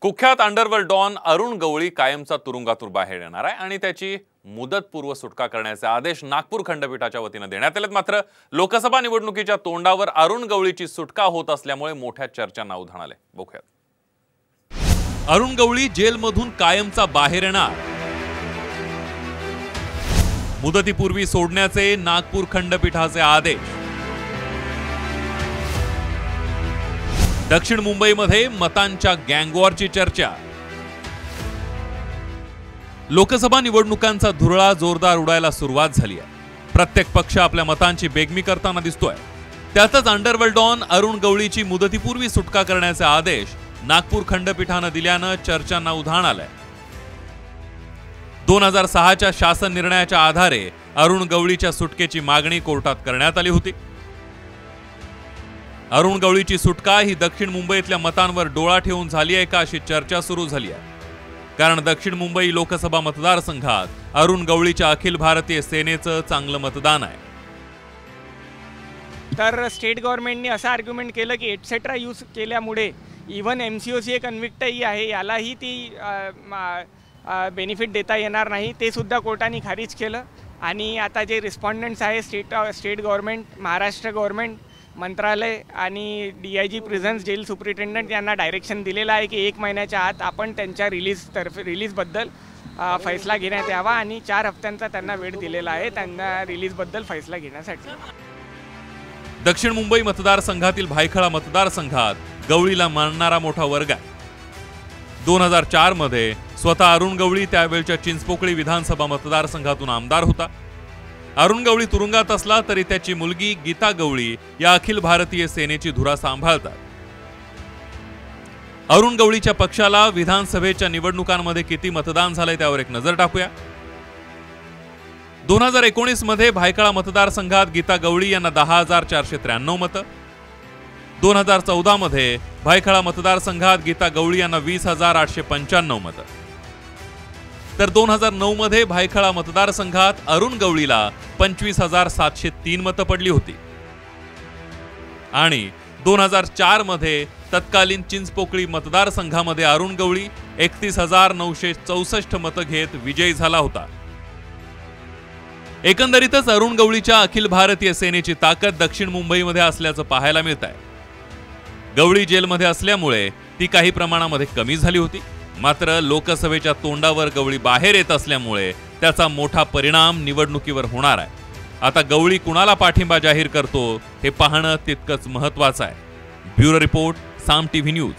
कुख्यात underworld don Arun गवळी कायमचा तुरुंगातून बाहेर येणार आहे आणि त्याची मुदतपूर्व सुटका करण्याचे आदेश नागपूर खंडपीठाच्या वतीने देण्यात आलेत। मात्र लोकसभा निवडणुकीच्या तोंडावर अरुण गवळीची सुटका होत असल्यामुळे मोठ्या चर्चांना उधाण आले। बघूयात। अरुण गवळी जेलमधून कायमचा बाहेर येणार, मुदतीपूर्वी सोडण्याचे नागपूर खंडपीठाचे आदेश। दक्षिण मुंबईमध्ये मतांच्या गँगवॉरची चर्चा। लोकसभा निवडणुकांचा धुरळा जोरदार उडायला सुरुवात झाली आहे। प्रत्येक पक्ष आपल्या मतांची बेगमी करताना दिसतोय। त्यातच अंडरवर्ल्ड डॉन अरुण गवळीची मुदतीपूर्वी सुटका करण्याचे आदेश नागपूर खंडपीठाने दिल्यानं चर्चांना उधाण आलंय। 2006च्या शासन निर्णयाच्या आधारे अरुण गवळीच्या सुटकेची मागणी कोर्टात करण्यात आली होती। अरुण गवळीची सुटका ही दक्षिण मुंबईतल्या मतांवर डोळा ठेवून झाली आहे का अशी चर्चा सुरू झाली आहे। कारण दक्षिण मुंबई लोकसभा मतदारसंघात अरुण गवळीच्या अखिल भारतीय सेनेचं चांगलं मतदान आहे। तर स्टेट गव्हर्नमेंटने असं आर्ग्युमेंट केलं की एटसेट्रा यूज केल्यामुळे इव्हन MCOC एक कन्व्हिक्टही आहे, यालाही ती बेनिफिट देता येणार नाही, ते सुद्धा कोर्टाने खारिज केलं। आणि आता जे रिस्पॉन्डंट्स आहे स्टेट गव्हर्नमेंट, महाराष्ट्र गव्हर्नमेंट मंत्रालय आणि DIG प्रिझन्स जेल सुपरिटेंडंट यांना डायरेक्शन दिलेलं आहे की 1 महिन्याच्या आत आपण त्यांच्या रिलीजबद्दल फैसला घेण्यात यावा आणि 4 हफ्त्यांचा त्यांना वेळ दिलेला आहे त्यांना रिलीजबद्दल फैसला घेण्यासाठी। दक्षिण मुंबई मतदारसंघातील भायखळा मतदारसंघात गवळीला मानणारा मोठा वर्ग आहे। 2004 मध्ये स्वतः अरुण गवळी त्यावेळच्या चिंचपोकळी विधानसभा मतदारसंघातून आमदार होता। अरुण गवळी तुरुंगात असला तरी त्याची मुलगी गीता गवळी या अखिल भारतीय सेनेची धुरा सांभाळतात। अरुण गवळीच्या पक्षाला विधानसभेच्या निवडणुकांमध्ये किती मतदान झाले त्यावर एक नजर टाकूया। 2019 मध्ये भायखळा मतदारसंघात गीता गवळी यांना 10,493 मतं, 2014 मध्ये भायखळा मतदारसंघात गीता गवळी यांना 20,895 मतं, तर 2009 मध्ये भायखळा मतदारसंघात अरुण गवळीला 25,703 मतं पडली होती आणि 2004 मध्ये तत्कालीन चिंचपोकळी मतदारसंघामध्ये अरुण गवळी 31,964 मतं घेत विजयी झाला होता। एकंदरीतच अरुण गवळीच्या अखिल भारतीय सेनेची ताकद दक्षिण मुंबईमध्ये असल्याचं पाहायला मिळत आहे। गवळी जेलमध्ये असल्यामुळे ती काही प्रमाणामध्ये कमी झाली होती, मात्र लोकसभेच्या तोंडावर गवळी बाहेर येत असल्यामुळे त्याचा मोठा परिणाम निवडणुकीवर होणार आहे। आता गवळी कुणाला पाठिंबा जाहीर करतो हे पाहणं तितकंच महत्त्वाचं आहे। ब्युरो रिपोर्ट, साम TV न्यूज।